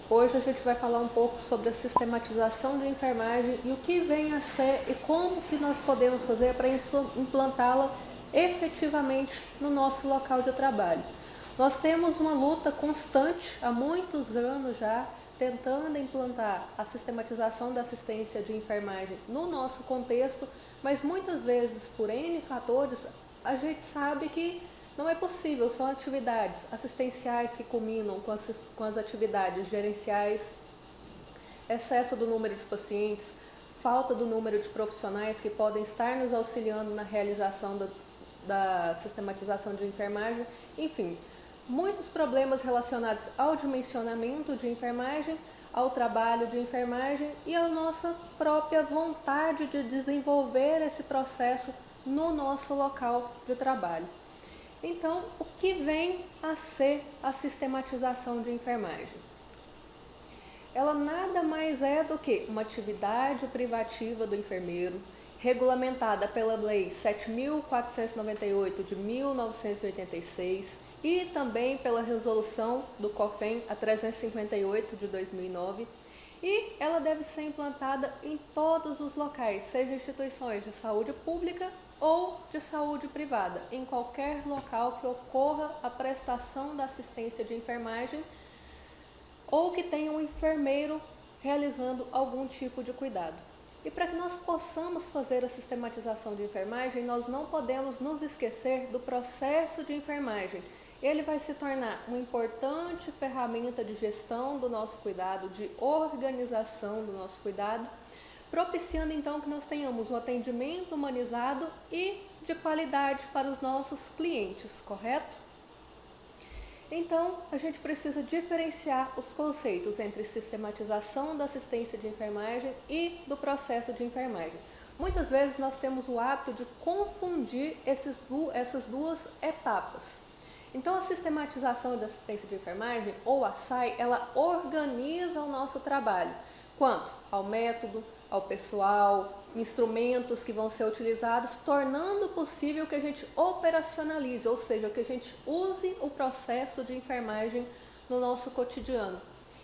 Hoje a gente vai falar um pouco sobre a sistematização de enfermagem e o que vem a ser e como que nós podemos fazer para implantá-la efetivamente no nosso local de trabalho. Nós temos uma luta constante há muitos anos já tentando implantar a sistematização da assistência de enfermagem no nosso contexto, mas muitas vezes por N fatores a gente sabe que não é possível, são atividades assistenciais que culminam com as atividades gerenciais, excesso do número de pacientes, falta do número de profissionais que podem estar nos auxiliando na realização da sistematização de enfermagem, enfim, muitos problemas relacionados ao dimensionamento de enfermagem, ao trabalho de enfermagem e à nossa própria vontade de desenvolver esse processo no nosso local de trabalho. Então, o que vem a ser a sistematização de enfermagem? Ela nada mais é do que uma atividade privativa do enfermeiro, regulamentada pela Lei 7.498 de 1986 e também pela Resolução do COFEN, a 358 de 2009, e ela deve ser implantada em todos os locais, seja instituições de saúde pública ou de saúde privada, em qualquer local que ocorra a prestação da assistência de enfermagem ou que tenha um enfermeiro realizando algum tipo de cuidado. E para que nós possamos fazer a sistematização de enfermagem, nós não podemos nos esquecer do processo de enfermagem. Ele vai se tornar uma importante ferramenta de gestão do nosso cuidado, de organização do nosso cuidado, propiciando então que nós tenhamos um atendimento humanizado e de qualidade para os nossos clientes, correto? Então, a gente precisa diferenciar os conceitos entre sistematização da assistência de enfermagem e do processo de enfermagem. Muitas vezes nós temos o hábito de confundir essas duas etapas. Então, a sistematização da assistência de enfermagem, ou a SAI, ela organiza o nosso trabalho quanto ao método, ao pessoal, instrumentos que vão ser utilizados, tornando possível que a gente operacionalize, ou seja, que a gente use o processo de enfermagem no nosso cotidiano.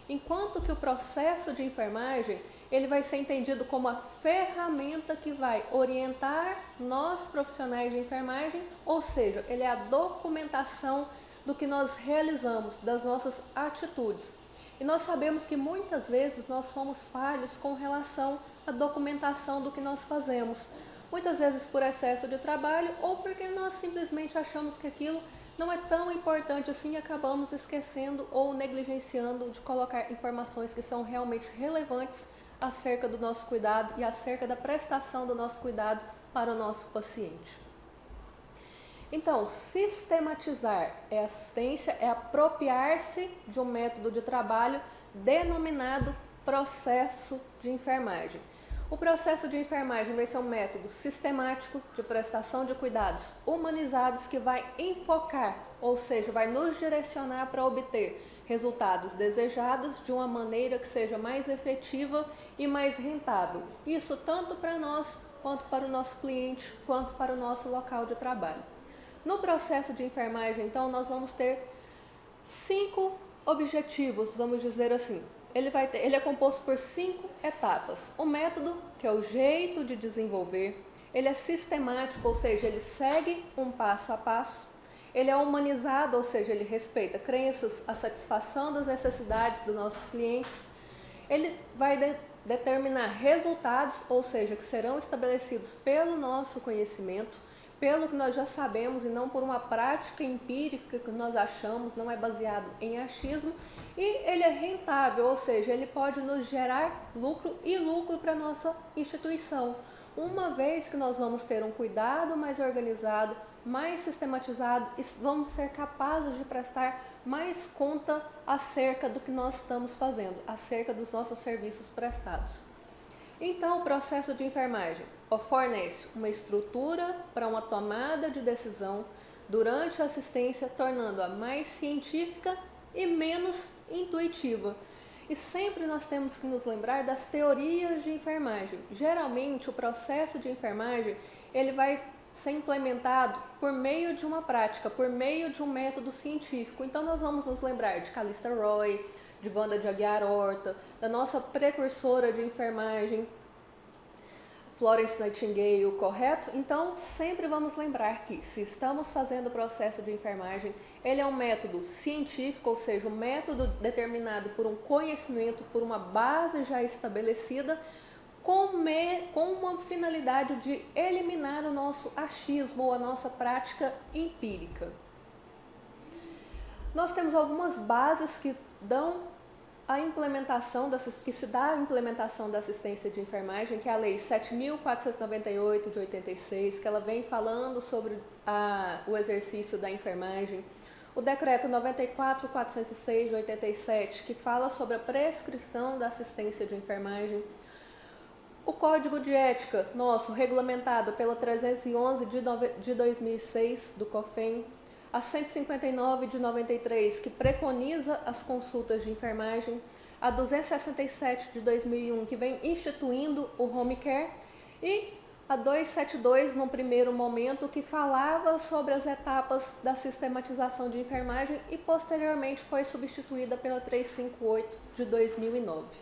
Enquanto que o processo de enfermagem, ele vai ser entendido como a ferramenta que vai orientar nós profissionais de enfermagem, ou seja, ele é a documentação do que nós realizamos, das nossas atitudes. E nós sabemos que muitas vezes nós somos falhos com relação à documentação do que nós fazemos. Muitas vezes por excesso de trabalho ou porque nós simplesmente achamos que aquilo não é tão importante assim e acabamos esquecendo ou negligenciando de colocar informações que são realmente relevantes acerca do nosso cuidado e acerca da prestação do nosso cuidado para o nosso paciente. Então, sistematizar é assistência, é apropriar-se de um método de trabalho denominado processo de enfermagem. O processo de enfermagem vai ser um método sistemático de prestação de cuidados humanizados que vai enfocar, ou seja, vai nos direcionar para obter resultados desejados de uma maneira que seja mais efetiva e mais rentável. Isso tanto para nós, quanto para o nosso cliente, quanto para o nosso local de trabalho. No processo de enfermagem, então, nós vamos ter 5 objetivos, vamos dizer assim. Ele é composto por 5 etapas. O método, que é o jeito de desenvolver, ele é sistemático, ou seja, ele segue um passo a passo. Ele é humanizado, ou seja, ele respeita crenças, a satisfação das necessidades dos nossos clientes. Ele vai determinar resultados, ou seja, que serão estabelecidos pelo nosso conhecimento, pelo que nós já sabemos e não por uma prática empírica que nós achamos, não é baseado em achismo, e ele é rentável, ou seja, ele pode nos gerar lucro e lucro para a nossa instituição, uma vez que nós vamos ter um cuidado mais organizado, mais sistematizado e vamos ser capazes de prestar mais conta acerca do que nós estamos fazendo, acerca dos nossos serviços prestados. Então, o processo de enfermagem fornece uma estrutura para uma tomada de decisão durante a assistência, tornando-a mais científica e menos intuitiva. E sempre nós temos que nos lembrar das teorias de enfermagem. Geralmente, o processo de enfermagem ele vai ser implementado por meio de uma prática, por meio de um método científico. Então, nós vamos nos lembrar de Callista Roy, de Wanda de Aguiar Horta, da nossa precursora de enfermagem, Florence Nightingale, correto? Então, sempre vamos lembrar que, se estamos fazendo o processo de enfermagem, ele é um método científico, ou seja, um método determinado por um conhecimento, por uma base já estabelecida, com uma finalidade de eliminar o nosso achismo ou a nossa prática empírica. Nós temos algumas bases que dão a implementação que se dá a implementação da assistência de enfermagem, que é a Lei 7.498 de 86, que ela vem falando sobre o exercício da enfermagem. O Decreto 94.406 de 87, que fala sobre a prescrição da assistência de enfermagem. O Código de Ética nosso, regulamentado pela 311 de 2006 do COFEN, a 159 de 93, que preconiza as consultas de enfermagem, a 267 de 2001, que vem instituindo o home care, e a 272, num primeiro momento, que falava sobre as etapas da sistematização de enfermagem e posteriormente foi substituída pela 358 de 2009.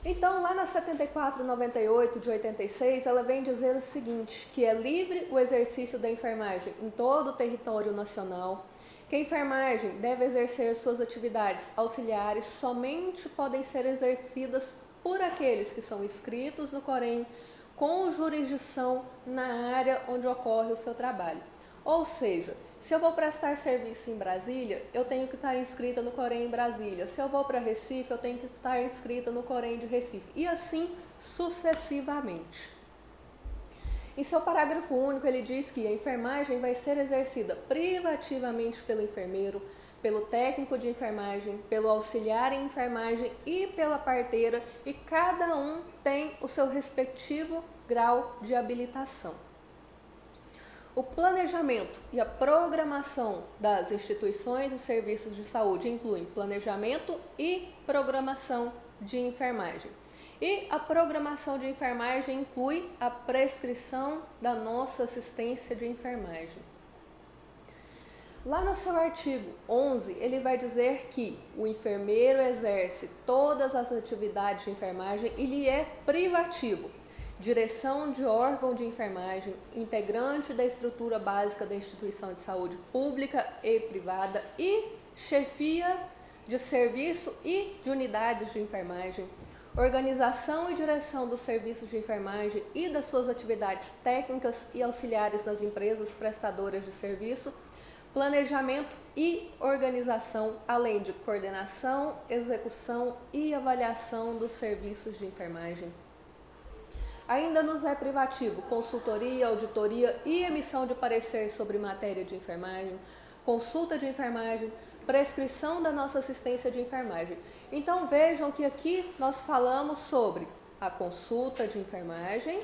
Então, lá na 7498 de 86, ela vem dizer o seguinte, que é livre o exercício da enfermagem em todo o território nacional, que a enfermagem deve exercer suas atividades auxiliares somente podem ser exercidas por aqueles que são inscritos no Corém com jurisdição na área onde ocorre o seu trabalho. Ou seja, se eu vou prestar serviço em Brasília, eu tenho que estar inscrita no Corém em Brasília. Se eu vou para Recife, eu tenho que estar inscrita no Corém de Recife. E assim sucessivamente. Em seu parágrafo único, ele diz que a enfermagem vai ser exercida privativamente pelo enfermeiro, pelo técnico de enfermagem, pelo auxiliar em enfermagem e pela parteira, e cada um tem o seu respectivo grau de habilitação. O planejamento e a programação das instituições e serviços de saúde incluem planejamento e programação de enfermagem. E a programação de enfermagem inclui a prescrição da nossa assistência de enfermagem. Lá no seu artigo 11, ele vai dizer que o enfermeiro exerce todas as atividades de enfermagem e lhe é privativo. Direção de órgão de enfermagem, integrante da estrutura básica da instituição de saúde pública e privada e chefia de serviço e de unidades de enfermagem, organização e direção dos serviços de enfermagem e das suas atividades técnicas e auxiliares nas empresas prestadoras de serviço, planejamento e organização, além de coordenação, execução e avaliação dos serviços de enfermagem. Ainda nos é privativo consultoria, auditoria e emissão de parecer sobre matéria de enfermagem, consulta de enfermagem, prescrição da nossa assistência de enfermagem. Então vejam que aqui nós falamos sobre a consulta de enfermagem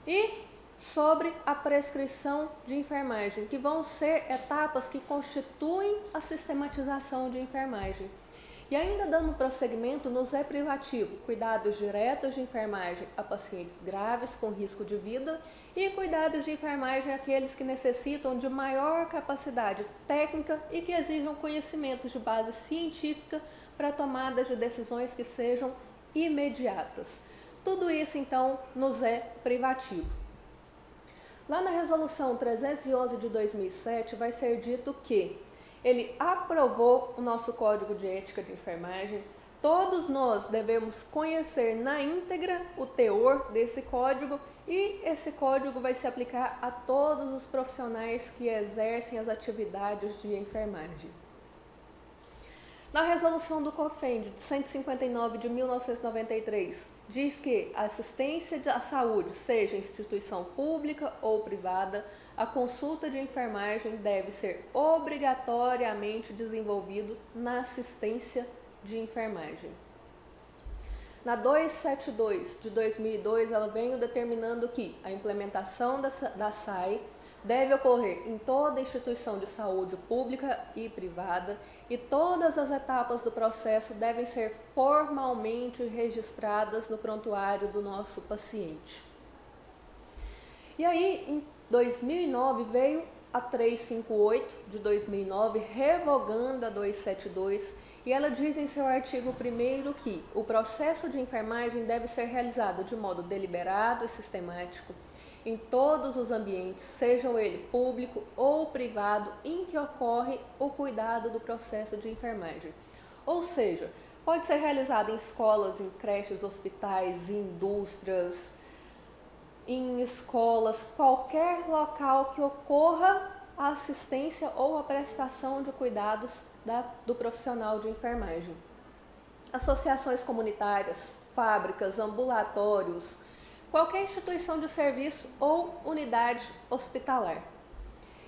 e sobre a prescrição de enfermagem, que vão ser etapas que constituem a sistematização de enfermagem. E ainda dando prosseguimento, nos é privativo cuidados diretos de enfermagem a pacientes graves com risco de vida e cuidados de enfermagem àqueles que necessitam de maior capacidade técnica e que exijam conhecimentos de base científica para tomadas de decisões que sejam imediatas. Tudo isso, então, nos é privativo. Lá na Resolução 311 de 2007 vai ser dito que ele aprovou o nosso Código de Ética de Enfermagem. Todos nós devemos conhecer na íntegra o teor desse código e esse código vai se aplicar a todos os profissionais que exercem as atividades de enfermagem. Na resolução do COFEN de 159 de 1993, diz que a assistência à saúde, seja instituição pública ou privada, a consulta de enfermagem deve ser obrigatoriamente desenvolvido na assistência de enfermagem. Na 272 de 2002, ela vem determinando que a implementação da SAI deve ocorrer em toda instituição de saúde pública e privada e todas as etapas do processo devem ser formalmente registradas no prontuário do nosso paciente. E aí, em 2009, veio a 358 de 2009, revogando a 272, e ela diz em seu artigo 1º que o processo de enfermagem deve ser realizado de modo deliberado e sistemático em todos os ambientes, sejam ele público ou privado, em que ocorre o cuidado do processo de enfermagem. Ou seja, pode ser realizado em escolas, em creches, hospitais, em indústrias, em escolas, qualquer local que ocorra a assistência ou a prestação de cuidados do profissional de enfermagem. Associações comunitárias, fábricas, ambulatórios, qualquer instituição de serviço ou unidade hospitalar.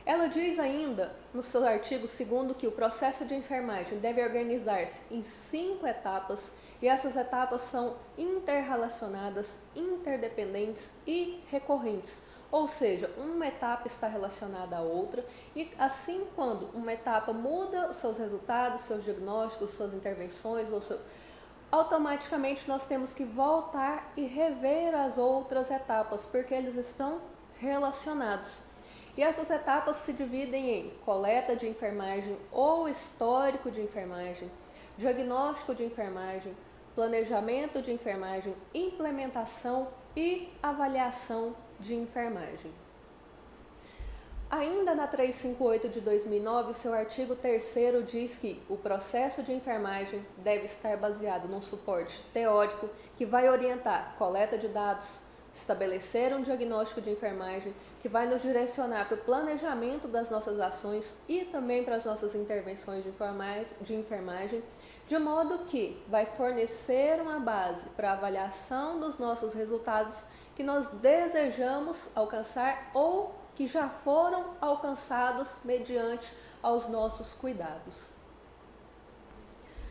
Ela diz ainda, no seu artigo 2º, que o processo de enfermagem deve organizar-se em 5 etapas, e essas etapas são interrelacionadas, interdependentes e recorrentes. Ou seja, uma etapa está relacionada à outra, e assim, quando uma etapa muda os seus resultados, seus diagnósticos, suas intervenções, automaticamente nós temos que voltar e rever as outras etapas, porque eles estão relacionados. E essas etapas se dividem em coleta de enfermagem ou histórico de enfermagem, diagnóstico de enfermagem, planejamento de enfermagem, implementação e avaliação de enfermagem. Ainda na 358 de 2009, o seu artigo 3º diz que o processo de enfermagem deve estar baseado num suporte teórico que vai orientar coleta de dados, estabelecer um diagnóstico de enfermagem, que vai nos direcionar para o planejamento das nossas ações e também para as nossas intervenções de enfermagem, de modo que vai fornecer uma base para a avaliação dos nossos resultados que nós desejamos alcançar ou que já foram alcançados mediante aos nossos cuidados.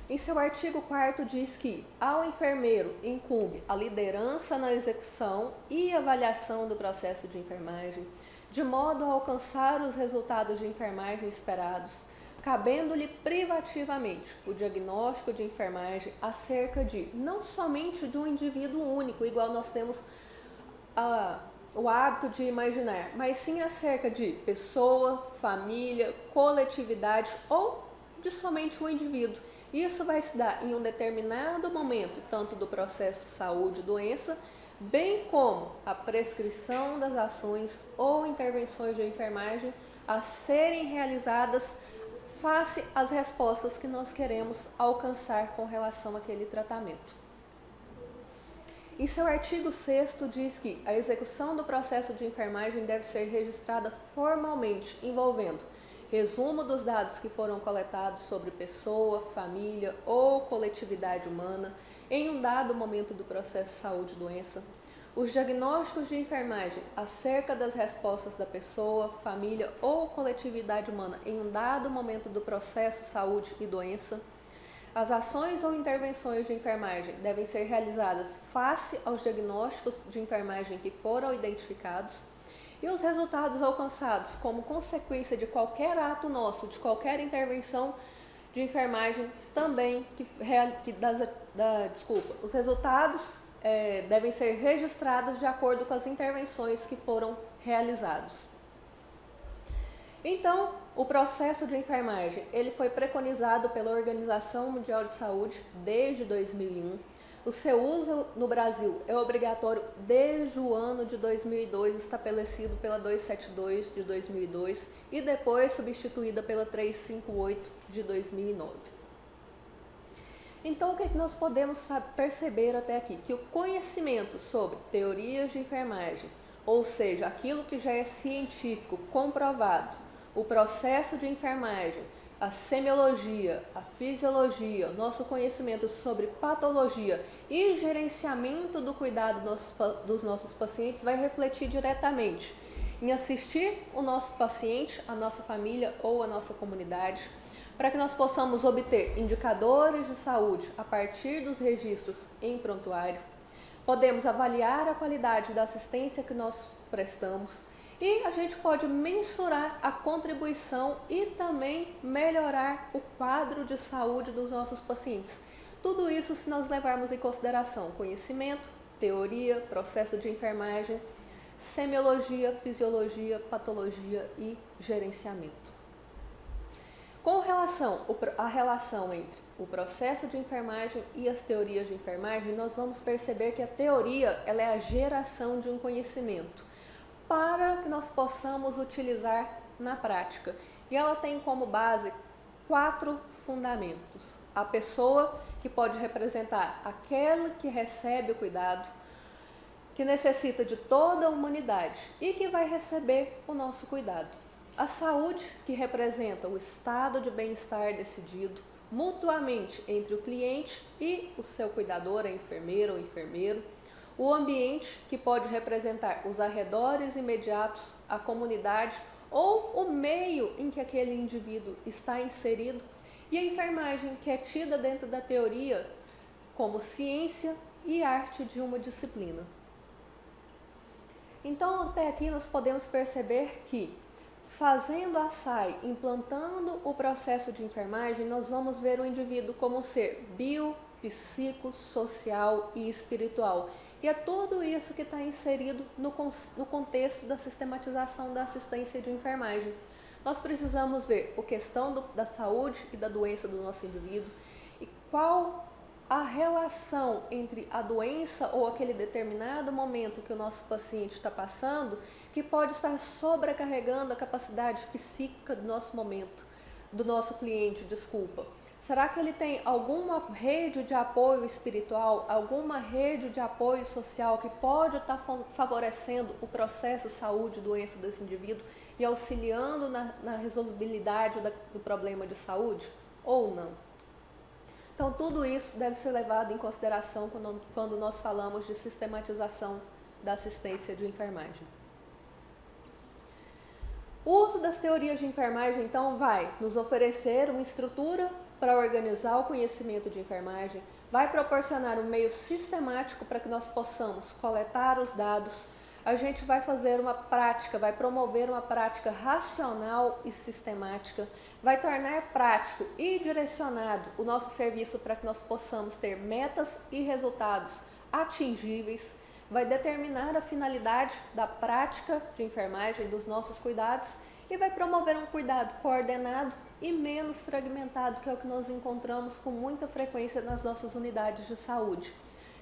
Em seu artigo 4º diz que ao enfermeiro incumbe a liderança na execução e avaliação do processo de enfermagem, de modo a alcançar os resultados de enfermagem esperados, cabendo-lhe privativamente o diagnóstico de enfermagem acerca de, não somente de um indivíduo único, igual nós temos o hábito de imaginar, mas sim acerca de pessoa, família, coletividade ou de somente um indivíduo. Isso vai se dar em um determinado momento, tanto do processo saúde-doença, bem como a prescrição das ações ou intervenções de enfermagem a serem realizadas face às respostas que nós queremos alcançar com relação àquele tratamento. Em seu artigo 6º diz que a execução do processo de enfermagem deve ser registrada formalmente, envolvendo resumo dos dados que foram coletados sobre pessoa, família ou coletividade humana em um dado momento do processo saúde-doença, os diagnósticos de enfermagem acerca das respostas da pessoa, família ou coletividade humana em um dado momento do processo saúde e doença. As ações ou intervenções de enfermagem devem ser realizadas face aos diagnósticos de enfermagem que foram identificados e os resultados alcançados como consequência de qualquer ato nosso, de qualquer intervenção de enfermagem também, os resultados devem ser registrados de acordo com as intervenções que foram realizados. Então, o processo de enfermagem, ele foi preconizado pela Organização Mundial de Saúde desde 2001. O seu uso no Brasil é obrigatório desde o ano de 2002, estabelecido pela 272 de 2002 e depois substituída pela 358 de 2009. Então, o que nós podemos perceber até aqui? Que o conhecimento sobre teorias de enfermagem, ou seja, aquilo que já é científico, comprovado, o processo de enfermagem, a semiologia, a fisiologia, nosso conhecimento sobre patologia e gerenciamento do cuidado dos nossos pacientes vai refletir diretamente em assistir o nosso paciente, a nossa família ou a nossa comunidade, para que nós possamos obter indicadores de saúde a partir dos registros em prontuário. Podemos avaliar a qualidade da assistência que nós prestamos e a gente pode mensurar a contribuição e também melhorar o quadro de saúde dos nossos pacientes. Tudo isso se nós levarmos em consideração conhecimento, teoria, processo de enfermagem, semiologia, fisiologia, patologia e gerenciamento. Com relação à relação entre o processo de enfermagem e as teorias de enfermagem, nós vamos perceber que a teoria ela é a geração de um conhecimento para que nós possamos utilizar na prática. E ela tem como base 4 fundamentos. A pessoa, que pode representar aquela que recebe o cuidado, que necessita de toda a humanidade e que vai receber o nosso cuidado. A saúde, que representa o estado de bem-estar decidido mutuamente entre o cliente e o seu cuidador, a enfermeira ou enfermeiro. O ambiente, que pode representar os arredores imediatos, a comunidade ou o meio em que aquele indivíduo está inserido. E a enfermagem, que é tida dentro da teoria como ciência e arte de uma disciplina. Então, até aqui nós podemos perceber que, fazendo a SAI, implantando o processo de enfermagem, nós vamos ver o indivíduo como um ser bio, psico, social e espiritual. E é tudo isso que está inserido no contexto da sistematização da assistência de enfermagem. Nós precisamos ver a questão da saúde e da doença do nosso indivíduo e qual a relação entre a doença ou aquele determinado momento que o nosso paciente está passando, que pode estar sobrecarregando a capacidade psíquica do nosso momento, do nosso cliente, desculpa. Será que ele tem alguma rede de apoio espiritual, alguma rede de apoio social que pode estar favorecendo o processo saúde e doença desse indivíduo e auxiliando na resolubilidade do problema de saúde ou não? Então, tudo isso deve ser levado em consideração quando nós falamos de sistematização da assistência de enfermagem. O uso das teorias de enfermagem, então, vai nos oferecer uma estrutura para organizar o conhecimento de enfermagem, vai proporcionar um meio sistemático para que nós possamos coletar os dados. A gente vai fazer uma prática, vai promover uma prática racional e sistemática, vai tornar prático e direcionado o nosso serviço para que nós possamos ter metas e resultados atingíveis, vai determinar a finalidade da prática de enfermagem, dos nossos cuidados e vai promover um cuidado coordenado e menos fragmentado, que é o que nós encontramos com muita frequência nas nossas unidades de saúde.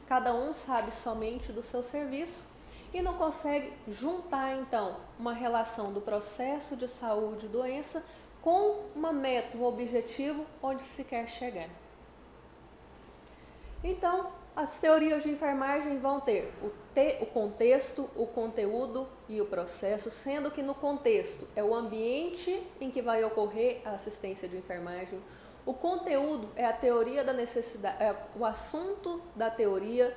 Cada um sabe somente do seu serviço e não consegue juntar, então, uma relação do processo de saúde e doença com uma meta, um objetivo onde se quer chegar. Então, as teorias de enfermagem vão ter o contexto, o conteúdo e o processo, sendo que no contexto é o ambiente em que vai ocorrer a assistência de enfermagem. O conteúdo é a teoria da necessidade, é o assunto da teoria.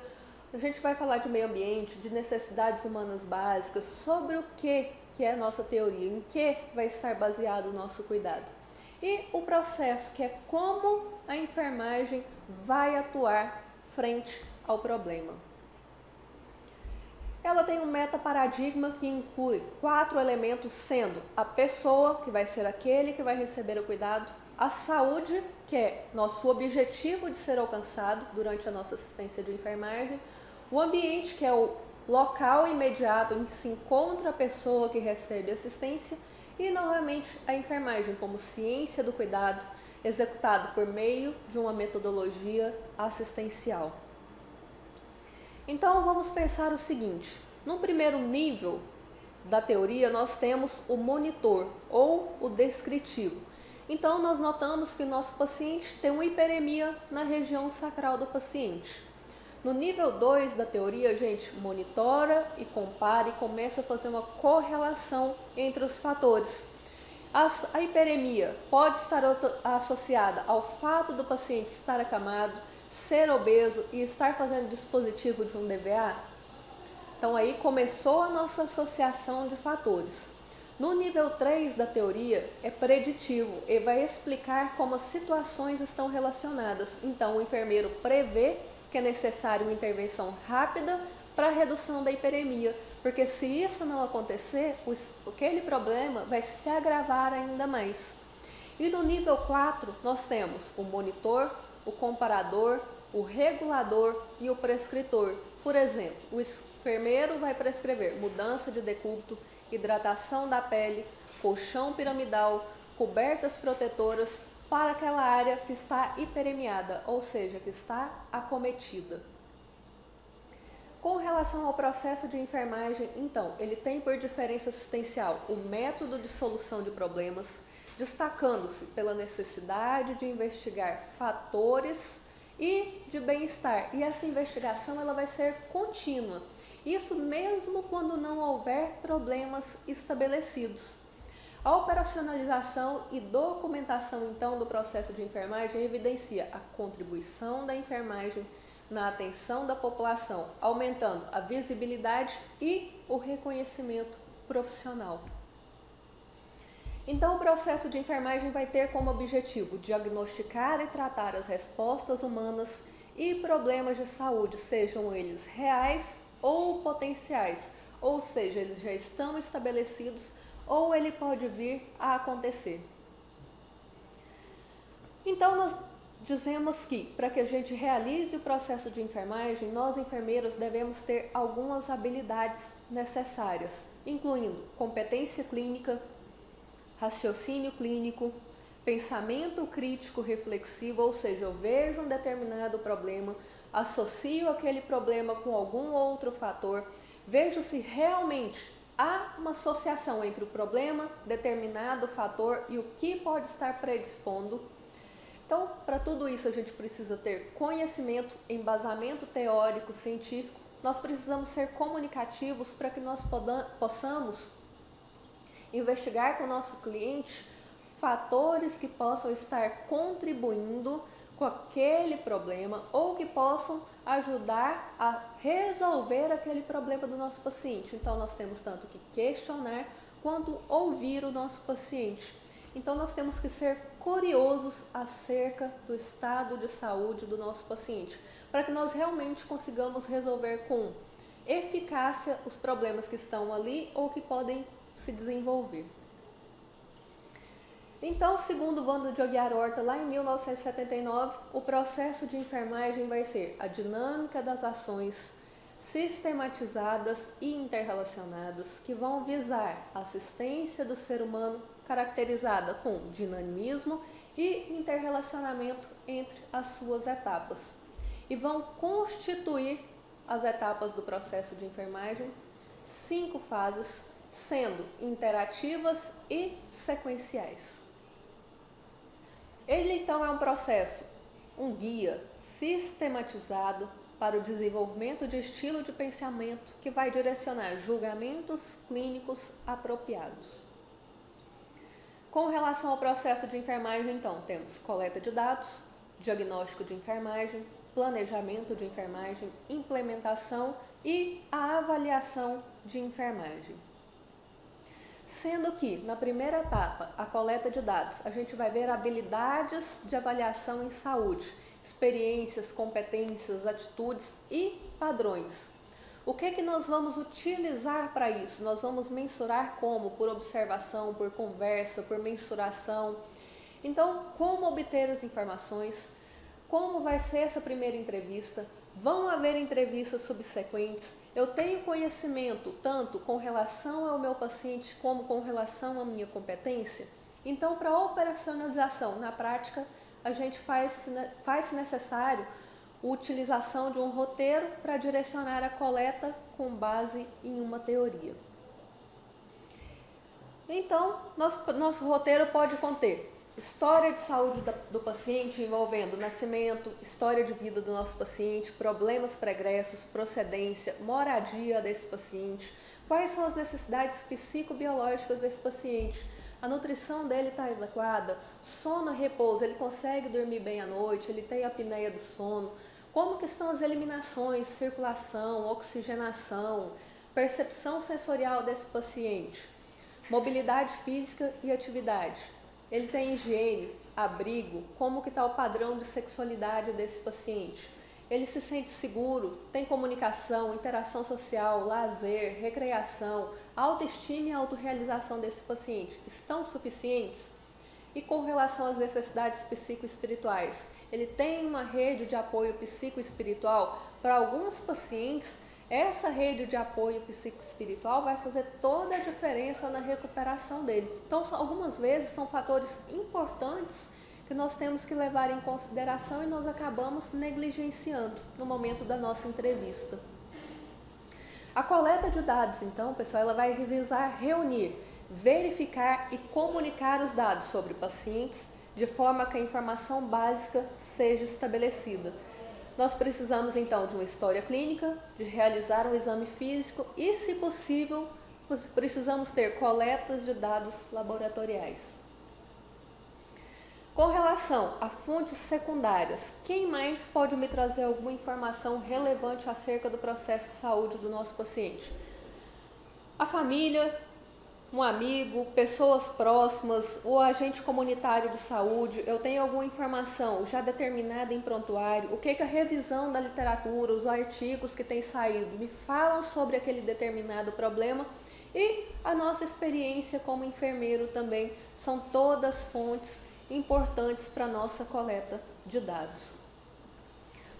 A gente vai falar de meio ambiente, de necessidades humanas básicas, sobre o que é a nossa teoria, em que vai estar baseado o nosso cuidado. E o processo, que é como a enfermagem vai atuar frente ao problema. Ela tem um metaparadigma que inclui 4 elementos, sendo a pessoa, que vai ser aquele que vai receber o cuidado, a saúde, que é nosso objetivo de ser alcançado durante a nossa assistência de enfermagem, o ambiente, que é o local imediato em que se encontra a pessoa que recebe assistência, e novamente a enfermagem como ciência do cuidado, executado por meio de uma metodologia assistencial. Então vamos pensar o seguinte: no primeiro nível da teoria nós temos o monitor ou o descritivo. Então nós notamos que o nosso paciente tem uma hiperemia na região sacral do paciente. No nível 2 da teoria, a gente monitora e compara e começa a fazer uma correlação entre os fatores. A hiperemia pode estar associada ao fato do paciente estar acamado, ser obeso e estar fazendo dispositivo de um DVA? Então aí começou a nossa associação de fatores. No nível 3 da teoria é preditivo e vai explicar como as situações estão relacionadas. Então o enfermeiro prevê que é necessária uma intervenção rápida para a redução da hiperemia, porque se isso não acontecer, aquele problema vai se agravar ainda mais. E no nível 4 nós temos o monitor, o comparador, o regulador e o prescritor. Por exemplo, o enfermeiro vai prescrever mudança de decúbito, hidratação da pele, colchão piramidal, cobertas protetoras para aquela área que está hiperemiada, ou seja, que está acometida. Com relação ao processo de enfermagem, então, ele tem por diferença assistencial o método de solução de problemas, destacando-se pela necessidade de investigar fatores e de bem-estar. E essa investigação ela vai ser contínua, isso mesmo quando não houver problemas estabelecidos. A operacionalização e documentação, então, do processo de enfermagem evidencia a contribuição da enfermagem na atenção da população, aumentando a visibilidade e o reconhecimento profissional. Então, o processo de enfermagem vai ter como objetivo diagnosticar e tratar as respostas humanas e problemas de saúde, sejam eles reais ou potenciais, ou seja, eles já estão estabelecidos ou ele pode vir a acontecer. Então, nós dizemos que, para que a gente realize o processo de enfermagem, nós enfermeiros devemos ter algumas habilidades necessárias, incluindo competência clínica, raciocínio clínico, pensamento crítico reflexivo, ou seja, eu vejo um determinado problema, associo aquele problema com algum outro fator, vejo se realmente há uma associação entre o problema, determinado fator e o que pode estar predispondo. Então, para tudo isso a gente precisa ter conhecimento, embasamento teórico, científico, nós precisamos ser comunicativos para que nós possamos investigar com o nosso cliente fatores que possam estar contribuindo com aquele problema ou que possam ajudar a resolver aquele problema do nosso paciente. Então, nós temos tanto que questionar quanto ouvir o nosso paciente. Então, nós temos que ser curiosos acerca do estado de saúde do nosso paciente, para que nós realmente consigamos resolver com eficácia os problemas que estão ali ou que podem se desenvolver. Então, segundo Wanda de Aguiar Horta, lá em 1979, o processo de enfermagem vai ser a dinâmica das ações sistematizadas e interrelacionadas que vão visar a assistência do ser humano caracterizada com dinamismo e interrelacionamento entre as suas etapas e vão constituir as etapas do processo de enfermagem 5 fases, sendo interativas e sequenciais. Ele então é um processo, um guia sistematizado para o desenvolvimento de estilo de pensamento que vai direcionar julgamentos clínicos apropriados. Com relação ao processo de enfermagem, então, temos coleta de dados, diagnóstico de enfermagem, planejamento de enfermagem, implementação e a avaliação de enfermagem. Sendo que, na primeira etapa, a coleta de dados, a gente vai ver habilidades de avaliação em saúde, experiências, competências, atitudes e padrões. O que nós vamos utilizar para isso? Nós vamos mensurar como? Por observação, por conversa, por mensuração. Então, como obter as informações? Como vai ser essa primeira entrevista? Vão haver entrevistas subsequentes? Eu tenho conhecimento tanto com relação ao meu paciente como com relação à minha competência? Então, para a operacionalização na prática, a gente faz necessário a utilização de um roteiro para direcionar a coleta com base em uma teoria. Então, nosso roteiro pode conter história de saúde do paciente envolvendo nascimento, história de vida do nosso paciente, problemas pregressos, procedência, moradia desse paciente, quais são as necessidades psicobiológicas desse paciente, a nutrição dele está adequada, sono e repouso, ele consegue dormir bem à noite, ele tem a apneia do sono, como que estão as eliminações, circulação, oxigenação, percepção sensorial desse paciente, mobilidade física e atividade. Ele tem higiene, abrigo, como que está o padrão de sexualidade desse paciente. Ele se sente seguro, tem comunicação, interação social, lazer, recreação, autoestima e autorrealização desse paciente estão suficientes? E com relação às necessidades psicoespirituais, ele tem uma rede de apoio psicoespiritual. Para alguns pacientes, essa rede de apoio psicoespiritual vai fazer toda a diferença na recuperação dele. Então, algumas vezes são fatores importantes que nós temos que levar em consideração e nós acabamos negligenciando no momento da nossa entrevista. A coleta de dados, então, pessoal, ela vai revisar, reunir, verificar e comunicar os dados sobre pacientes de forma que a informação básica seja estabelecida. Nós precisamos, então, de uma história clínica, de realizar um exame físico e, se possível, precisamos ter coletas de dados laboratoriais. Com relação a fontes secundárias, quem mais pode me trazer alguma informação relevante acerca do processo de saúde do nosso paciente? A família, um amigo, pessoas próximas, o agente comunitário de saúde. Eu tenho alguma informação já determinada em prontuário, o que a revisão da literatura, os artigos que têm saído me falam sobre aquele determinado problema, e a nossa experiência como enfermeiro também são todas fontes importantes para a nossa coleta de dados.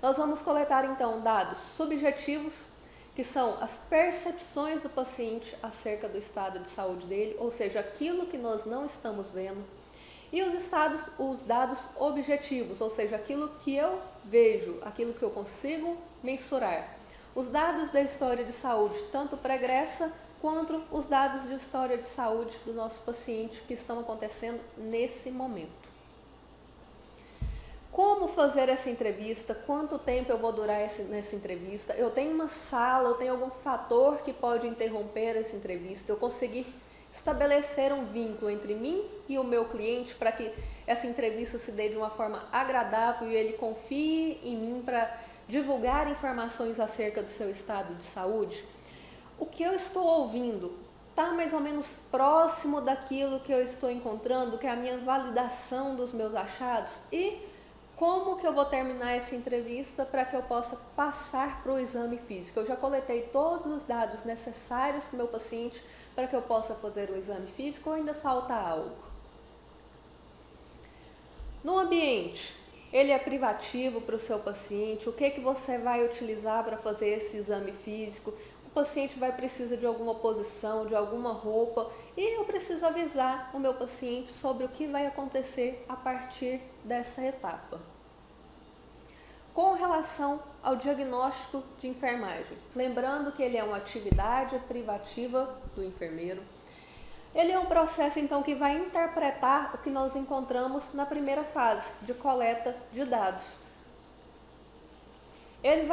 Nós vamos coletar então dados subjetivos, que são as percepções do paciente acerca do estado de saúde dele, ou seja, aquilo que nós não estamos vendo, e os dados objetivos, ou seja, aquilo que eu vejo, aquilo que eu consigo mensurar. Os dados da história de saúde, tanto pregressa quanto os dados de história de saúde do nosso paciente que estão acontecendo nesse momento. Como fazer essa entrevista? Quanto tempo eu vou durar nessa entrevista? Eu tenho uma sala, eu tenho algum fator que pode interromper essa entrevista? Eu conseguir estabelecer um vínculo entre mim e o meu cliente para que essa entrevista se dê de uma forma agradável e ele confie em mim para divulgar informações acerca do seu estado de saúde? O que eu estou ouvindo está mais ou menos próximo daquilo que eu estou encontrando, que é a minha validação dos meus achados? E como que eu vou terminar essa entrevista para que eu possa passar para o exame físico? Eu já coletei todos os dados necessários para o meu paciente para que eu possa fazer o exame físico, ou ainda falta algo? No ambiente, ele é privativo para o seu paciente? O que você vai utilizar para fazer esse exame físico? O paciente vai precisar de alguma posição, de alguma roupa, e eu preciso avisar o meu paciente sobre o que vai acontecer a partir dessa etapa. Com relação ao diagnóstico de enfermagem, lembrando que ele é uma atividade privativa do enfermeiro, ele é um processo então que vai interpretar o que nós encontramos na primeira fase de coleta de dados. Ele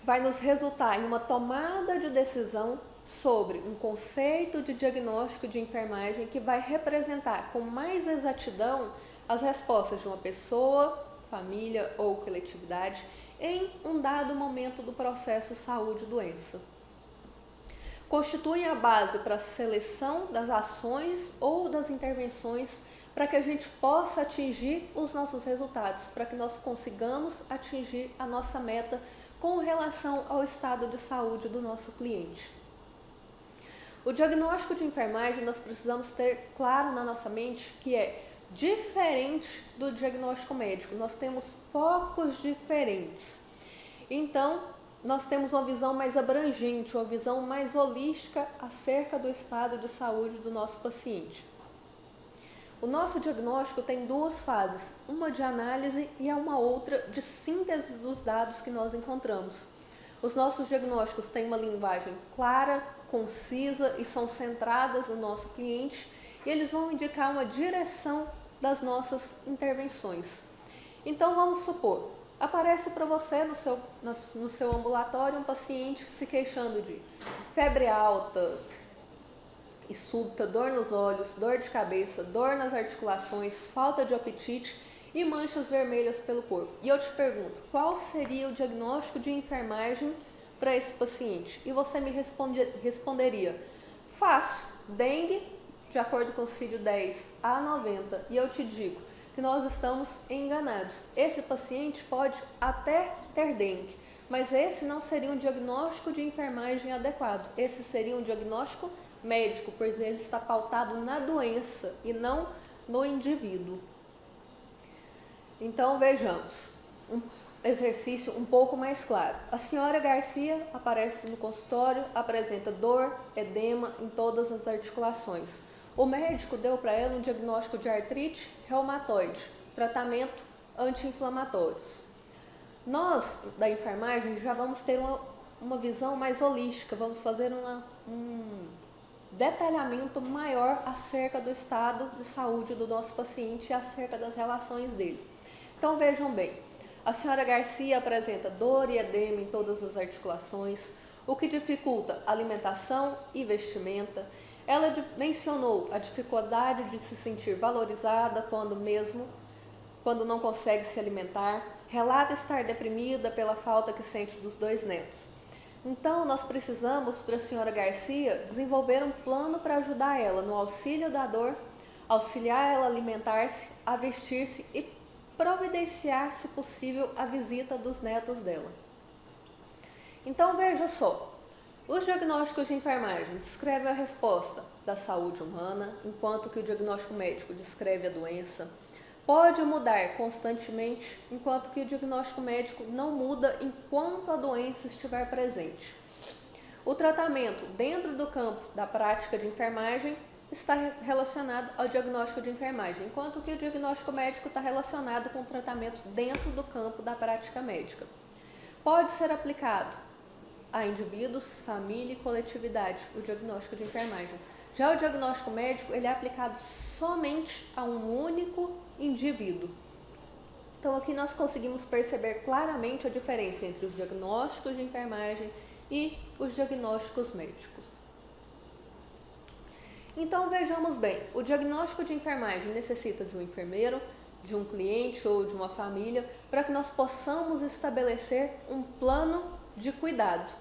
vai nos resultar em uma tomada de decisão sobre um conceito de diagnóstico de enfermagem que vai representar com mais exatidão as respostas de uma pessoa, família ou coletividade em um dado momento do processo saúde-doença. Constituem a base para a seleção das ações ou das intervenções para que a gente possa atingir os nossos resultados, para que nós consigamos atingir a nossa meta com relação ao estado de saúde do nosso cliente. O diagnóstico de enfermagem nós precisamos ter claro na nossa mente que é diferente do diagnóstico médico. Nós temos focos diferentes. Então, nós temos uma visão mais abrangente, uma visão mais holística acerca do estado de saúde do nosso paciente. O nosso diagnóstico tem duas fases, uma de análise e uma outra de síntese dos dados que nós encontramos. Os nossos diagnósticos têm uma linguagem clara, concisa e são centradas no nosso cliente, e eles vão indicar uma direção das nossas intervenções. Então vamos supor, aparece para você no seu ambulatório um paciente se queixando de febre alta e súbita, dor nos olhos, dor de cabeça, dor nas articulações, falta de apetite e manchas vermelhas pelo corpo. E eu te pergunto, qual seria o diagnóstico de enfermagem para esse paciente? E você me responderia, fácil, dengue, de acordo com o CID-10 A90, e eu te digo que nós estamos enganados. Esse paciente pode até ter dengue, mas esse não seria um diagnóstico de enfermagem adequado. Esse seria um diagnóstico médico, pois ele está pautado na doença e não no indivíduo. Então vejamos um exercício um pouco mais claro. A senhora Garcia aparece no consultório, apresenta dor, edema em todas as articulações. O médico deu para ela um diagnóstico de artrite reumatoide, tratamento anti-inflamatórios. Nós, da enfermagem, já vamos ter uma visão mais holística, vamos fazer um detalhamento maior acerca do estado de saúde do nosso paciente e acerca das relações dele. Então vejam bem, a senhora Garcia apresenta dor e edema em todas as articulações, o que dificulta alimentação e vestimenta. Ela mencionou a dificuldade de se sentir valorizada quando não consegue se alimentar, relata estar deprimida pela falta que sente dos 2 netos. Então, nós precisamos, para a senhora Garcia, desenvolver um plano para ajudar ela no auxílio da dor, auxiliar ela a alimentar-se, a vestir-se e providenciar, se possível, a visita dos netos dela. Então, veja só. Os diagnósticos de enfermagem descrevem a resposta da saúde humana, enquanto que o diagnóstico médico descreve a doença. Pode mudar constantemente, enquanto que o diagnóstico médico não muda enquanto a doença estiver presente. O tratamento dentro do campo da prática de enfermagem está relacionado ao diagnóstico de enfermagem, enquanto que o diagnóstico médico está relacionado com o tratamento dentro do campo da prática médica. Pode ser aplicado a indivíduos, família e coletividade, o diagnóstico de enfermagem. Já o diagnóstico médico, ele é aplicado somente a um único indivíduo. Então aqui nós conseguimos perceber claramente a diferença entre os diagnósticos de enfermagem e os diagnósticos médicos. Então vejamos bem, o diagnóstico de enfermagem necessita de um enfermeiro, de um cliente ou de uma família, para que nós possamos estabelecer um plano de cuidado.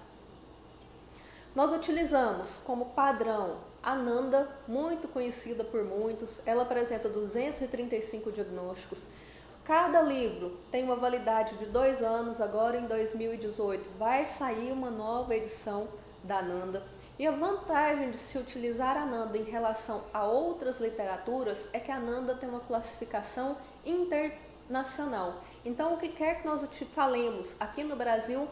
Nós utilizamos como padrão a NANDA, muito conhecida por muitos. Ela apresenta 235 diagnósticos. Cada livro tem uma validade de 2 anos, agora em 2018 vai sair uma nova edição da NANDA. E a vantagem de se utilizar a NANDA em relação a outras literaturas é que a NANDA tem uma classificação internacional. Então, o que quer que nós falemos aqui no Brasil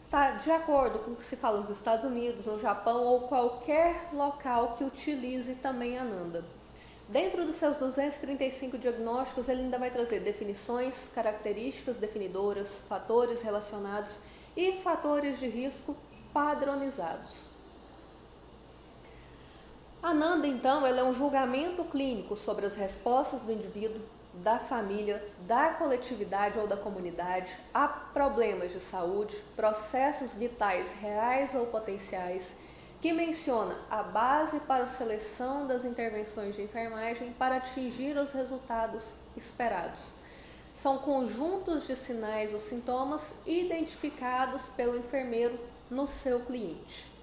está de acordo com o que se fala nos Estados Unidos, no Japão ou qualquer local que utilize também a NANDA. Dentro dos seus 235 diagnósticos, ele ainda vai trazer definições, características definidoras, fatores relacionados e fatores de risco padronizados. A NANDA, então, ela é um julgamento clínico sobre as respostas do indivíduo, da família, da coletividade ou da comunidade a problemas de saúde, processos vitais reais ou potenciais, que menciona a base para a seleção das intervenções de enfermagem para atingir os resultados esperados. São conjuntos de sinais ou sintomas identificados pelo enfermeiro no seu cliente.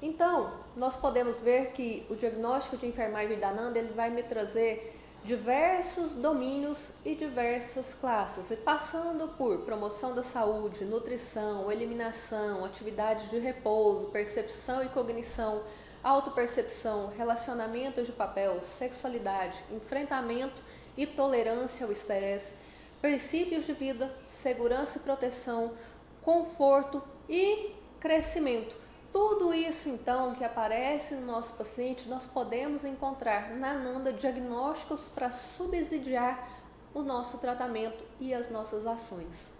Então, nós podemos ver que o diagnóstico de enfermagem da NANDA ele vai me trazer diversos domínios e diversas classes, e passando por promoção da saúde, nutrição, eliminação, atividades de repouso, percepção e cognição, autopercepção, relacionamento de papel, sexualidade, enfrentamento e tolerância ao estresse, princípios de vida, segurança e proteção, conforto e crescimento. Tudo isso, então, que aparece no nosso paciente, nós podemos encontrar na NANDA diagnósticos para subsidiar o nosso tratamento e as nossas ações.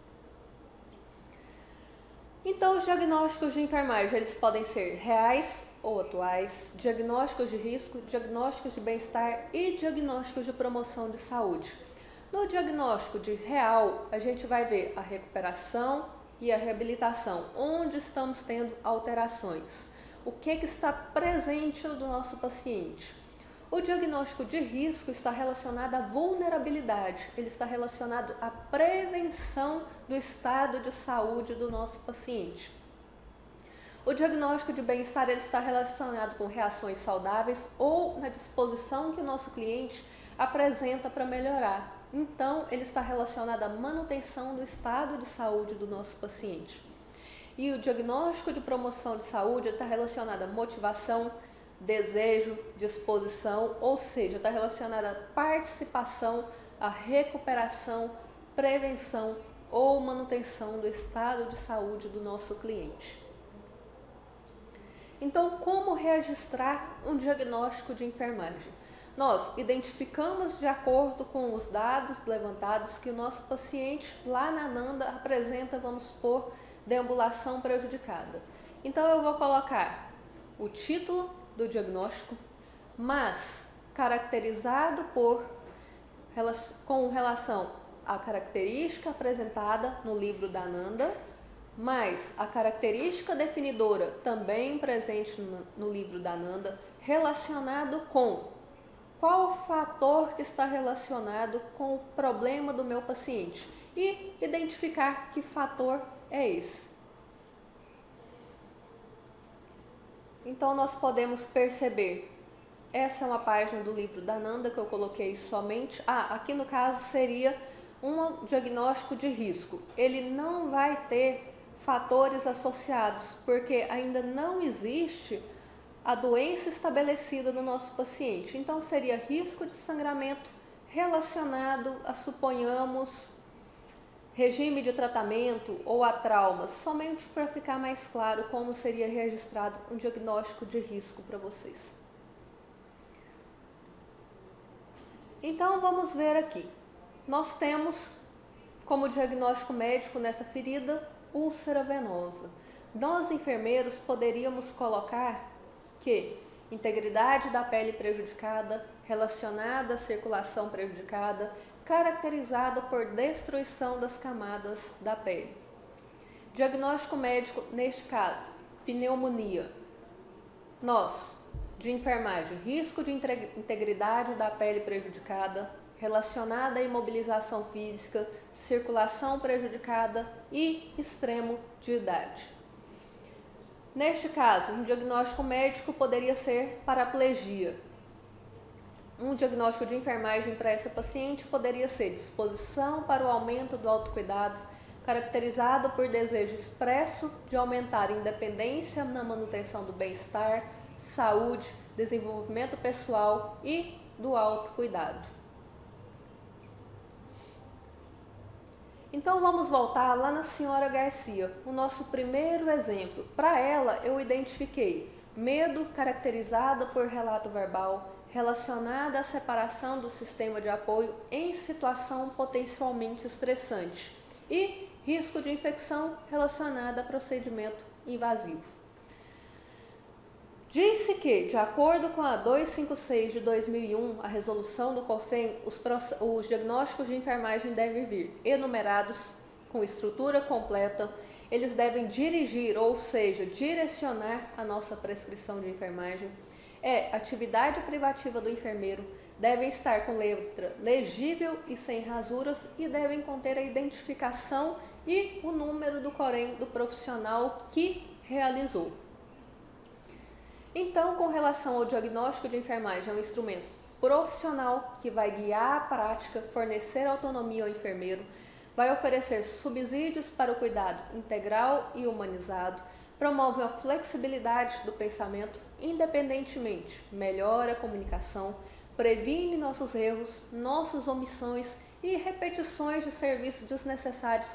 Então, os diagnósticos de enfermagem, eles podem ser reais ou atuais, diagnósticos de risco, diagnósticos de bem-estar e diagnósticos de promoção de saúde. No diagnóstico de real, a gente vai ver a recuperação e a reabilitação, onde estamos tendo alterações. O que está presente no nosso paciente? O diagnóstico de risco está relacionado à vulnerabilidade, ele está relacionado à prevenção do estado de saúde do nosso paciente. O diagnóstico de bem-estar ele está relacionado com reações saudáveis ou na disposição que o nosso cliente apresenta para melhorar. Então, ele está relacionado à manutenção do estado de saúde do nosso paciente. E o diagnóstico de promoção de saúde está relacionado à motivação, desejo, disposição, ou seja, está relacionada à participação, à recuperação, prevenção ou manutenção do estado de saúde do nosso cliente. Então, como registrar um diagnóstico de enfermagem? Nós identificamos de acordo com os dados levantados que o nosso paciente lá na Nanda apresenta, vamos supor, deambulação prejudicada. Então eu vou colocar o título do diagnóstico, mas caracterizado com relação à característica apresentada no livro da Nanda, mas a característica definidora também presente no livro da Nanda, relacionado com qual fator está relacionado com o problema do meu paciente e identificar que fator é esse. Então nós podemos perceber, essa é uma página do livro da Nanda que eu coloquei somente, aqui no caso seria um diagnóstico de risco. Ele não vai ter fatores associados, porque ainda não existe a doença estabelecida no nosso paciente. Então seria risco de sangramento relacionado a, suponhamos, regime de tratamento ou a traumas, somente para ficar mais claro como seria registrado um diagnóstico de risco para vocês. Então vamos ver aqui. Nós temos como diagnóstico médico nessa ferida úlcera venosa. Nós enfermeiros poderíamos colocar que integridade da pele prejudicada, relacionada à circulação prejudicada, caracterizada por destruição das camadas da pele. Diagnóstico médico, neste caso, pneumonia. Nós, de enfermagem, risco de integridade da pele prejudicada, relacionada à imobilização física, circulação prejudicada e extremo de idade. Neste caso, um diagnóstico médico poderia ser paraplegia. Um diagnóstico de enfermagem para essa paciente poderia ser disposição para o aumento do autocuidado, caracterizado por desejo expresso de aumentar a independência na manutenção do bem-estar, saúde, desenvolvimento pessoal e do autocuidado. Então vamos voltar lá na senhora Garcia, o nosso primeiro exemplo. Para ela eu identifiquei medo caracterizado por relato verbal, relacionada à separação do sistema de apoio em situação potencialmente estressante e risco de infecção relacionada a procedimento invasivo. Disse que, de acordo com a 256 de 2001, a resolução do COFEN, os diagnósticos de enfermagem devem vir enumerados, com estrutura completa, eles devem dirigir, ou seja, direcionar a nossa prescrição de enfermagem. Atividade privativa do enfermeiro, devem estar com letra legível e sem rasuras e devem conter a identificação e o número do COREN do profissional que realizou. Então, com relação ao diagnóstico de enfermagem, é um instrumento profissional que vai guiar a prática, fornecer autonomia ao enfermeiro, vai oferecer subsídios para o cuidado integral e humanizado, promove a flexibilidade do pensamento, independentemente, melhora a comunicação, previne nossos erros, nossas omissões e repetições de serviços desnecessários.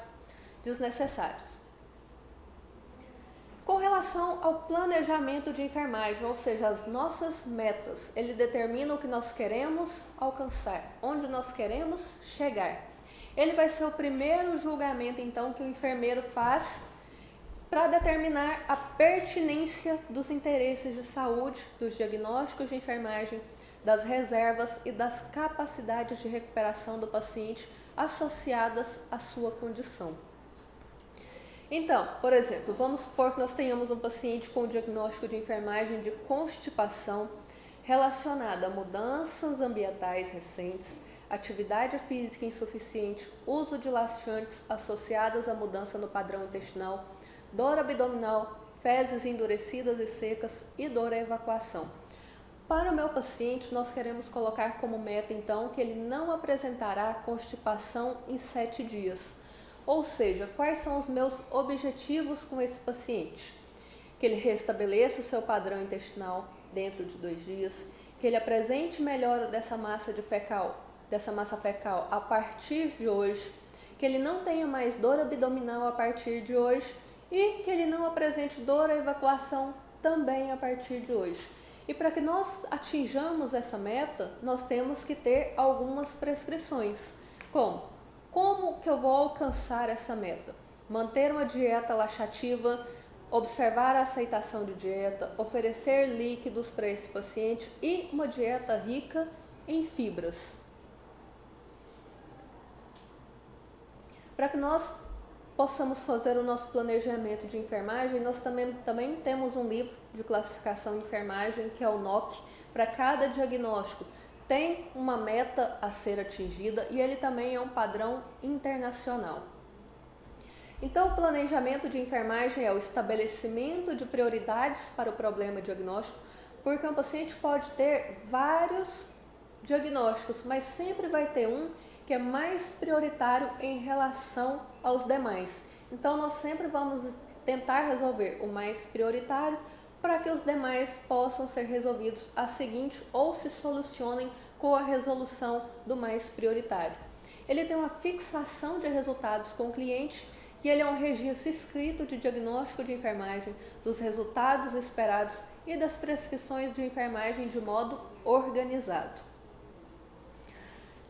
Com relação ao planejamento de enfermagem, ou seja, as nossas metas, ele determina o que nós queremos alcançar, onde nós queremos chegar. Ele vai ser o primeiro julgamento, então, que o enfermeiro faz para determinar a pertinência dos interesses de saúde, dos diagnósticos de enfermagem, das reservas e das capacidades de recuperação do paciente associadas à sua condição. Então, por exemplo, vamos supor que nós tenhamos um paciente com diagnóstico de enfermagem de constipação relacionada a mudanças ambientais recentes, atividade física insuficiente, uso de laxantes associadas à mudança no padrão intestinal, dor abdominal, fezes endurecidas e secas e dor à evacuação. Para o meu paciente, nós queremos colocar como meta, então, que ele não apresentará constipação em 7 dias. Ou seja, quais são os meus objetivos com esse paciente? Que ele restabeleça o seu padrão intestinal, dentro de 2 dias, que ele apresente melhora dessa massa fecal a partir de hoje, que ele não tenha mais dor abdominal a partir de hoje e que ele não apresente dor à evacuação também a partir de hoje. E para que nós atinjamos essa meta, nós temos que ter algumas prescrições. Como que eu vou alcançar essa meta? Manter uma dieta laxativa, observar a aceitação de dieta, oferecer líquidos para esse paciente e uma dieta rica em fibras. Para que nós possamos fazer o nosso planejamento de enfermagem, nós também temos um livro de classificação de enfermagem, que é o NOC. Para cada diagnóstico tem uma meta a ser atingida e ele também é um padrão internacional. Então, o planejamento de enfermagem é o estabelecimento de prioridades para o problema diagnóstico, porque um paciente pode ter vários diagnósticos, mas sempre vai ter um que é mais prioritário em relação aos demais. Então, nós sempre vamos tentar resolver o mais prioritário para que os demais possam ser resolvidos a seguinte ou se solucionem com a resolução do mais prioritário. Ele tem uma fixação de resultados com o cliente e ele é um registro escrito de diagnóstico de enfermagem, dos resultados esperados e das prescrições de enfermagem de modo organizado.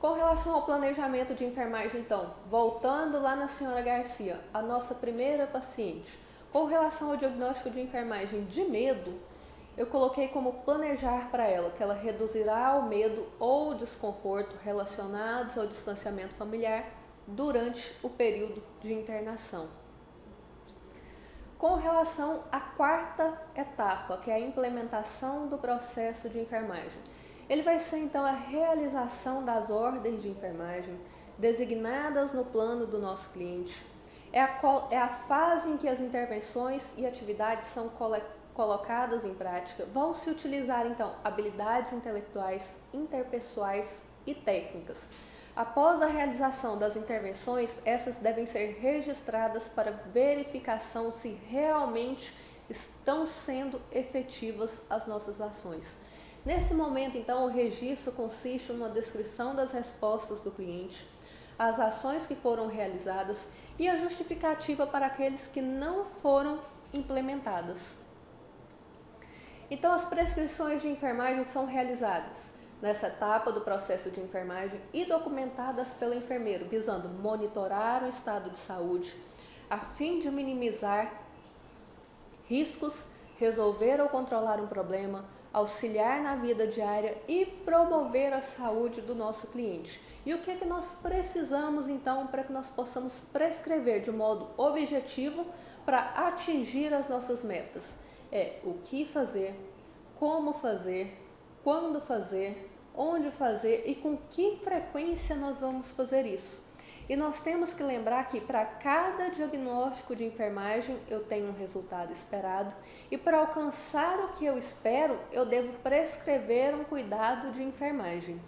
Com relação ao planejamento de enfermagem, então, voltando lá na senhora Garcia, a nossa primeira paciente, com relação ao diagnóstico de enfermagem de medo, eu coloquei como planejar para ela que ela reduzirá o medo ou desconforto relacionados ao distanciamento familiar durante o período de internação. Com relação à quarta etapa, que é a implementação do processo de enfermagem, ele vai ser então a realização das ordens de enfermagem designadas no plano do nosso cliente. É a fase em que as intervenções e atividades são colocadas em prática. Vão se utilizar então habilidades intelectuais, interpessoais e técnicas. Após a realização das intervenções, essas devem ser registradas para verificação se realmente estão sendo efetivas as nossas ações. Nesse momento, então, o registro consiste numa descrição das respostas do cliente, as ações que foram realizadas e a justificativa para aqueles que não foram implementadas. Então, as prescrições de enfermagem são realizadas nessa etapa do processo de enfermagem e documentadas pelo enfermeiro, visando monitorar o estado de saúde, a fim de minimizar riscos, resolver ou controlar um problema, auxiliar na vida diária e promover a saúde do nosso cliente. E o que é que nós precisamos então para que nós possamos prescrever de modo objetivo para atingir as nossas metas? É o que fazer, como fazer, quando fazer, onde fazer e com que frequência nós vamos fazer isso. E nós temos que lembrar que para cada diagnóstico de enfermagem eu tenho um resultado esperado e para alcançar o que eu espero, eu devo prescrever um cuidado de enfermagem.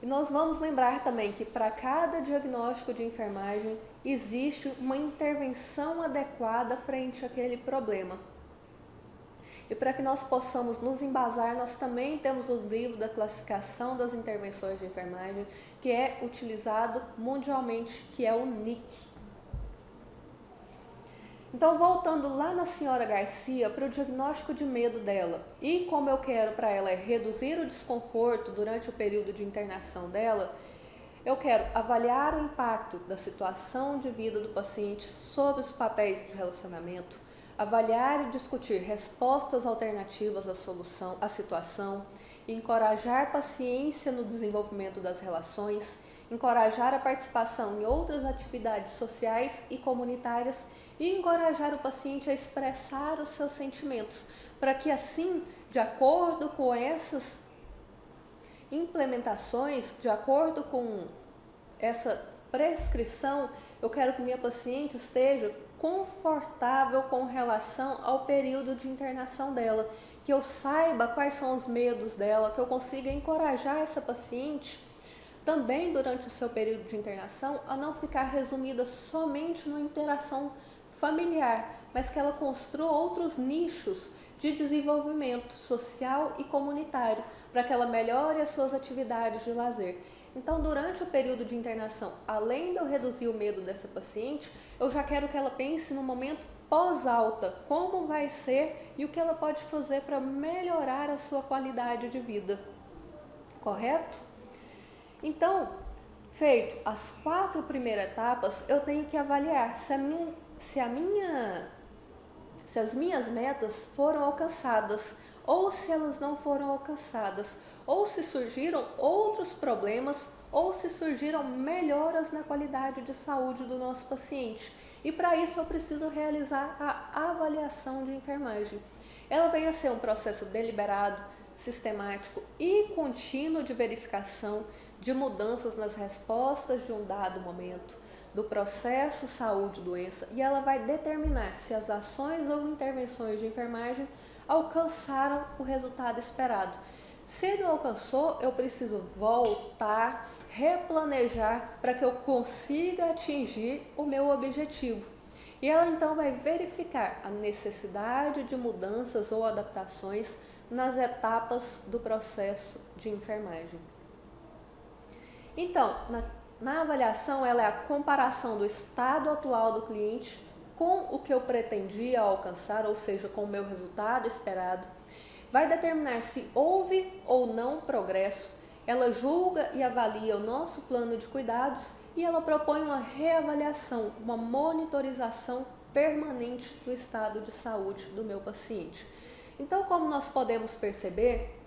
E nós vamos lembrar também que para cada diagnóstico de enfermagem existe uma intervenção adequada frente àquele problema. E para que nós possamos nos embasar, nós também temos o livro da classificação das intervenções de enfermagem, que é utilizado mundialmente, que é o NIC. Então, voltando lá na senhora Garcia, para o diagnóstico de medo dela, e como eu quero para ela reduzir o desconforto durante o período de internação dela, eu quero avaliar o impacto da situação de vida do paciente sobre os papéis de relacionamento, avaliar e discutir respostas alternativas à situação, encorajar paciência no desenvolvimento das relações, encorajar a participação em outras atividades sociais e comunitárias e encorajar o paciente a expressar os seus sentimentos, para que assim, de acordo com essas implementações, de acordo com essa prescrição, eu quero que minha paciente esteja confortável com relação ao período de internação dela, que eu saiba quais são os medos dela, que eu consiga encorajar essa paciente também durante o seu período de internação a não ficar resumida somente numa interação familiar, mas que ela construa outros nichos de desenvolvimento social e comunitário, para que ela melhore as suas atividades de lazer. Então, durante o período de internação, além de eu reduzir o medo dessa paciente, eu já quero que ela pense no momento pós-alta, como vai ser e o que ela pode fazer para melhorar a sua qualidade de vida. Correto? Então, feito as 4 primeiras etapas, eu tenho que avaliar se as minhas metas foram alcançadas ou se elas não foram alcançadas, ou se surgiram outros problemas, ou se surgiram melhoras na qualidade de saúde do nosso paciente. E para isso eu preciso realizar a avaliação de enfermagem. Ela vem a ser um processo deliberado, sistemático e contínuo de verificação de mudanças nas respostas de um dado momento, do processo saúde-doença, e ela vai determinar se as ações ou intervenções de enfermagem alcançaram o resultado esperado. Se não alcançou, eu preciso voltar, replanejar para que eu consiga atingir o meu objetivo. E ela então vai verificar a necessidade de mudanças ou adaptações nas etapas do processo de enfermagem. Então, na avaliação, ela é a comparação do estado atual do cliente com o que eu pretendia alcançar, ou seja, com o meu resultado esperado. Vai determinar se houve ou não progresso. Ela julga e avalia o nosso plano de cuidados e ela propõe uma reavaliação, uma monitorização permanente do estado de saúde do meu paciente. Então, como nós podemos perceber,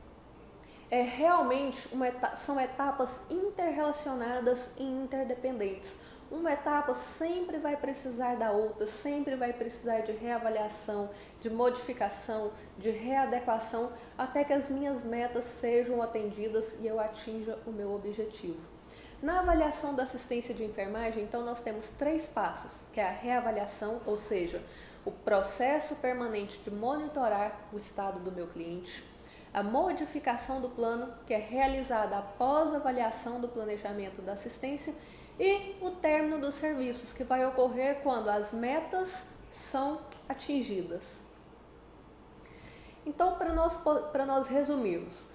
são etapas interrelacionadas e interdependentes. Uma etapa sempre vai precisar da outra, sempre vai precisar de reavaliação, de modificação, de readequação, até que as minhas metas sejam atendidas e eu atinja o meu objetivo. Na avaliação da assistência de enfermagem, então, nós temos 3 passos, que é a reavaliação, ou seja, o processo permanente de monitorar o estado do meu cliente, a modificação do plano, que é realizada após a avaliação do planejamento da assistência, e o término dos serviços, que vai ocorrer quando as metas são atingidas. Então, para nós resumirmos,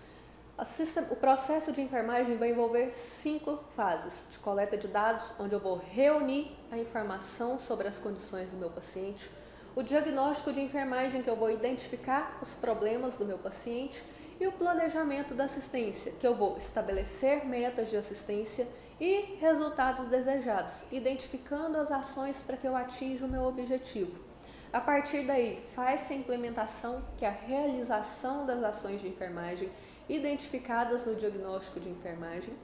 o processo de enfermagem vai envolver 5 fases de coleta de dados, onde eu vou reunir a informação sobre as condições do meu paciente, o diagnóstico de enfermagem, que eu vou identificar os problemas do meu paciente, e o planejamento da assistência, que eu vou estabelecer metas de assistência e resultados desejados, identificando as ações para que eu atinja o meu objetivo. A partir daí, faz-se a implementação, que é a realização das ações de enfermagem identificadas no diagnóstico de enfermagem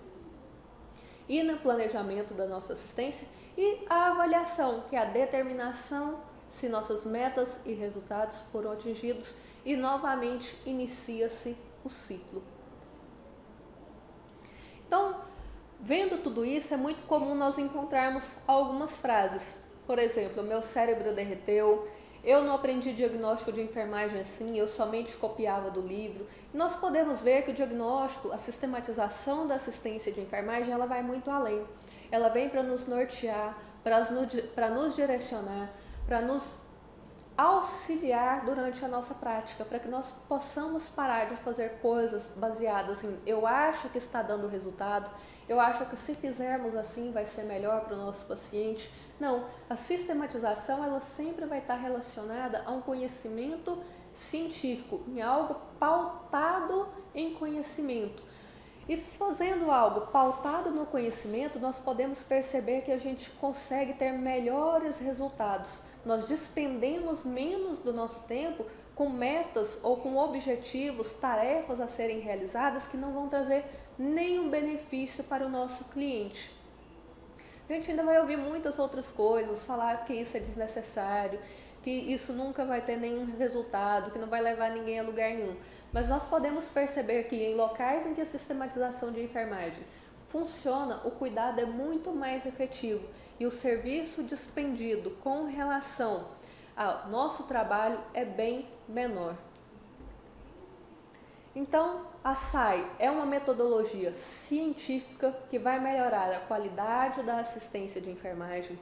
e no planejamento da nossa assistência, e a avaliação, que é a determinação se nossas metas e resultados foram atingidos, e novamente inicia-se o ciclo. Então, vendo tudo isso, é muito comum nós encontrarmos algumas frases. Por exemplo, meu cérebro derreteu, eu não aprendi diagnóstico de enfermagem assim, eu somente copiava do livro. Nós podemos ver que o diagnóstico, a sistematização da assistência de enfermagem, ela vai muito além. Ela vem para nos nortear, para nos direcionar, para nos auxiliar durante a nossa prática, para que nós possamos parar de fazer coisas baseadas em eu acho que está dando resultado, eu acho que se fizermos assim vai ser melhor para o nosso paciente. Não, a sistematização ela sempre vai estar relacionada a um conhecimento científico, em algo pautado em conhecimento. E fazendo algo pautado no conhecimento, nós podemos perceber que a gente consegue ter melhores resultados. Nós despendemos menos do nosso tempo com metas ou com objetivos, tarefas a serem realizadas que não vão trazer nenhum benefício para o nosso cliente. A gente ainda vai ouvir muitas outras coisas, falar que isso é desnecessário, que isso nunca vai ter nenhum resultado, que não vai levar ninguém a lugar nenhum. Mas nós podemos perceber que em locais em que a sistematização de enfermagem funciona, o cuidado é muito mais efetivo e o serviço dispendido com relação ao nosso trabalho é bem menor. Então, a SAI é uma metodologia científica que vai melhorar a qualidade da assistência de enfermagem,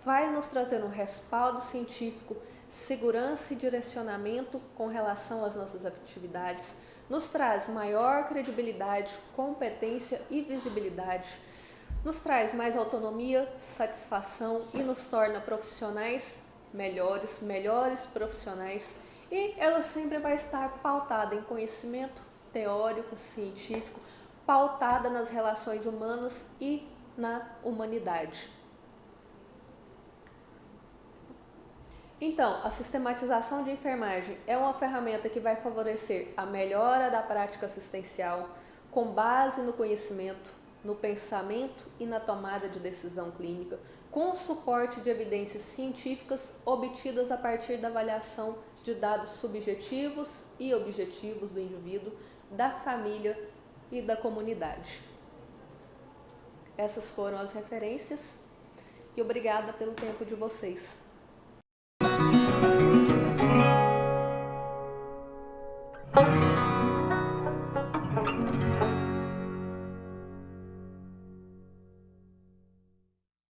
vai nos trazer um respaldo científico segurança e direcionamento com relação às nossas atividades, nos traz maior credibilidade, competência e visibilidade, nos traz mais autonomia, satisfação e nos torna profissionais melhores profissionais, e ela sempre vai estar pautada em conhecimento teórico, científico, pautada nas relações humanas e na humanidade. Então, a sistematização de enfermagem é uma ferramenta que vai favorecer a melhora da prática assistencial com base no conhecimento, no pensamento e na tomada de decisão clínica, com o suporte de evidências científicas obtidas a partir da avaliação de dados subjetivos e objetivos do indivíduo, da família e da comunidade. Essas foram as referências e obrigada pelo tempo de vocês.